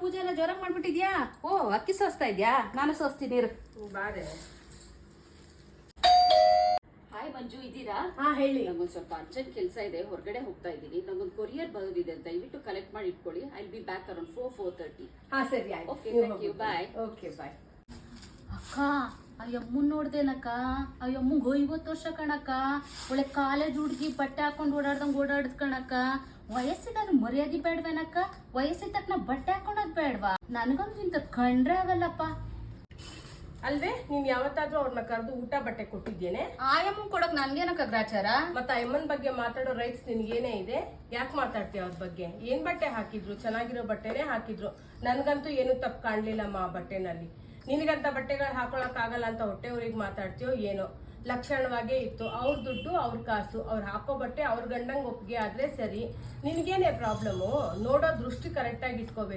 ಪೂಜೆ ಎಲ್ಲ ಜೋರಾಗಿ ಮಾಡ್ಬಿಟ್ಟಿದ್ಯಾ? ಓ ಅಕ್ಕಿ ಸೋಸ್ತಾ ಇದ್ಯಾ? ನಾನು ಸೋಸ್ತೀನಿ ಇರು. ಬಾರೆ. ಹಾಯ್ ಮಂಜು, ಇದ್ದೀರಾ? ಹಾ ಹೇಳಿ. ನಂಗೊಂದು ಸ್ವಲ್ಪ ಅರ್ಜೆಂಟ್ ಕೆಲಸ ಇದೆ, ಹೊರಗಡೆ ಹೋಗ್ತಾ ಇದ್ದೀನಿ. ನಂಗೊಂದು ಕೊರಿಯರ್ ಬರೋದಿದೆ, ದಯವಿಟ್ಟು ಕಲೆಕ್ಟ್ ಮಾಡಿ ಇಟ್ಕೊಳ್ಳಿ. I will be back around 4:30. ಹಾ ಸರಿ ಆಯ್ತು. Okay, thank you, bye. Okay bye. ಅಕ್ಕ, ಆ ಯಮ್ಮನ್ ನೋಡ್ದೇನಕ್ಕ? ಆ ಯಮ್ಮಂಗ್ 50 ವರ್ಷ ಕಣಕ್ಕ. ಒಳ್ಳೆ ಕಾಲೇಜ್ ಹುಡ್ಗಿ ಬಟ್ಟೆ ಹಾಕೊಂಡ್ ಓಡಾಡ್ದ್ ಕಣಕ್ಕ. ವಯಸ್ಸಿದಾಗ ಮರ್ಯಾದೆ ಬೇಡ್ವೇನಕ್ಕ? ವಯಸ್ಸಿದ ತಕ್ಕ ಬಟ್ಟೆ ಹಾಕೊಂಡದ್ ಬೇಡ್ವಾ? ನನ್ಗಂತೂ ಇಂತ ಕಂಡ್ರೆ ಆಗಲ್ಲಪ್ಪ. ಅಲ್ವೇ, ನೀನ್ ಯಾವತ್ತಾದ್ರೂ ಅವ್ರನ್ನ ಕರೆದು ಊಟ ಬಟ್ಟೆ ಕೊಟ್ಟಿದ್ದೇನೆ? ಆಯಮ್ಮನ್ ಕೊಡಕ್ ನನ್ಗೇನಕ್ಕ ಗ್ರಾಚಾರ? ಮತ್ತ ಅಮ್ಮನ್ ಬಗ್ಗೆ ಮಾತಾಡೋ ರೈಟ್ಸ್ ನಿನ್ಗೇನೇ ಇದೆ? ಯಾಕೆ ಮಾತಾಡ್ತೀಯ ಅವ್ರ ಬಗ್ಗೆ? ಏನ್ ಬಟ್ಟೆ ಹಾಕಿದ್ರು? ಚೆನ್ನಾಗಿರೋ ಬಟ್ಟೆನೆ ಹಾಕಿದ್ರು. ನನ್ಗಂತೂ ಏನು ತಪ್ಪು ಕಾಣ್ಲಿಲ್ಲಮ್ಮ ಆ ಬಟ್ಟೆನಲ್ಲಿ. ನಿನಗಂತ ಬಟ್ಟೆಗಳು ಹಾಕೊಳಕ್ ಆಗಲ್ಲ ಅಂತ ಹೊಟ್ಟೆ ಊರಿಗೆ ಮಾತಾಡ್ತೀಯೋ ಏನೋ. ಲಕ್ಷಣವಾಗೇ ಇತ್ತು. ಅವ್ರ ದುಡ್ಡು, ಅವ್ರ ಕಾಸು, ಅವ್ರು ಹಾಕೋ ಬಟ್ಟೆ ಅವ್ರ ಗಂಡಂಗ್ ಒಪ್ಪಿಗೆ ಆದ್ರೆ ಸರಿ. ನಿನ್ಗೇನೆ ಪ್ರಾಬ್ಲಮ್ಮು? ನೋಡೋ ದೃಷ್ಟಿ ಕರೆಕ್ಟ್ ಆಗಿ ಇಟ್ಕೋಬೇಕು.